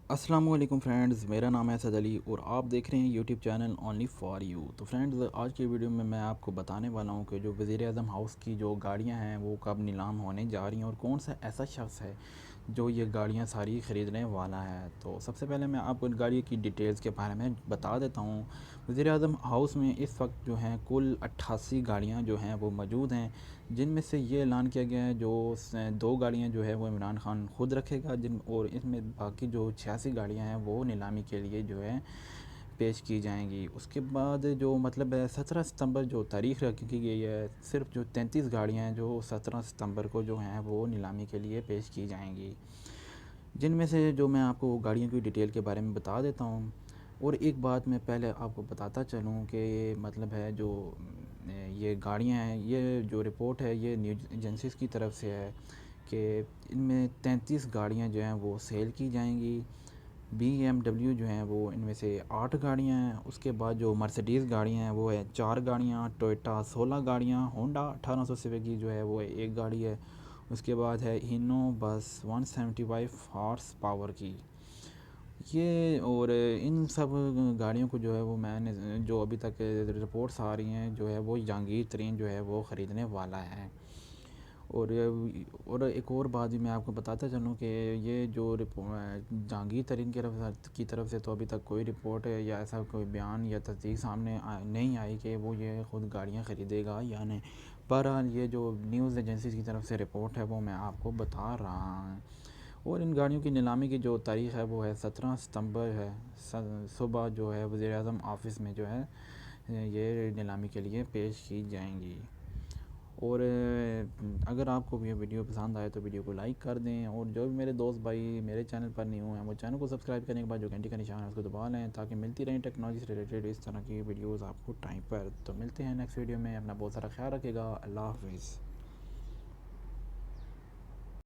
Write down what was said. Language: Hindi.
अस्सलाम वालेकुम फ्रेंड्स, मेरा नाम है असद अली और आप देख रहे हैं YouTube channel only for you. तो फ्रेंड्स, आज की वीडियो में मैं आपको बताने वाला हूं कि जो वज़ीर आज़म हाउस की जो गाड़ियां हैं वो कब नीलाम होने जा रही हैं और कौन सा ऐसा शख्स है जो ये गाड़ियां सारी ख़रीदने वाला है। तो सबसे पहले मैं आपको इन गाड़ी की डिटेल्स के बारे में बता देता हूँ। वज़ीर आज़म हाउस में इस वक्त जो हैं कुल 88 गाड़ियाँ जो हैं वो मौजूद हैं, जिनमें से ये ऐलान किया गया है जो दो गाड़ियाँ जो है वो इमरान खान खुद रखेगा, जिन और इसमें बाकी जो 86 गाड़ियाँ हैं वो नीलामी के लिए जो है पेश की जाएंगी। उसके बाद जो मतलब है 17 सितंबर जो तारीख़ रखी गई है, सिर्फ जो 33 गाड़ियाँ हैं जो 17 सितंबर को जो हैं वो नीलामी के लिए पेश की जाएंगी, जिनमें से जो मैं आपको गाड़ियों की डिटेल के बारे में बता देता हूँ। और एक बात मैं पहले आपको बताता चलूँ कि मतलब है जो ये गाड़ियाँ हैं, ये जो रिपोर्ट है ये न्यूज़ एजेंसीज़ की तरफ से है कि इनमें 33 गाड़ियाँ जो हैं वो सेल की जाएंगी। BMW जो हैं वो इनमें से 8 गाड़ियाँ हैं। उसके बाद जो मर्सिडीज़ गाड़ियाँ हैं वो है 4 गाड़ियाँ, टोयोटा 16 गाड़ियाँ, होंडा 1800 सीसी की जो है वो एक गाड़ी है। उसके बाद है हीनो बस 175 हॉर्स पावर की ये। और इन सब गाड़ियों को जो है वो मैंने जो अभी तक रिपोर्ट्स आ रही हैं जो है वो जहांगीर तरीन जो है वो ख़रीदने वाला है। और एक और बात भी मैं आपको बताता चलूँ कि ये जो जहांगीर तरीन की तरफ से तो अभी तक कोई रिपोर्ट है या ऐसा कोई बयान या तस्दीक सामने नहीं आई कि वो ये ख़ुद गाड़ियाँ ख़रीदेगा या नहीं। बहरहाल ये जो न्यूज़ एजेंसी की तरफ से रिपोर्ट है वो मैं आपको बता रहा हूँ। और इन गाड़ियों की नीलामी की जो तारीख़ है वो है 17 सितंबर है। सुबह जो है वज़ीर आज़म ऑफ़िस में जो है ये नीलामी के लिए पेश की जाएंगी। और अगर आपको ये वीडियो पसंद आए तो वीडियो को लाइक कर दें, और जो भी मेरे दोस्त भाई मेरे चैनल पर न्यू हैं वो चैनल को सब्सक्राइब करने के बाद जो घंटी का निशान है उसको दबा लें, ताकि मिलती रहें टेक्नोलॉजी से रिलेटेड इस तरह की वीडियोज़ आपको टाइम पर। तो मिलते हैं नेक्स्ट वीडियो में। अपना बहुत सारा ख्याल रखिएगा। अल्लाह हाफिज़।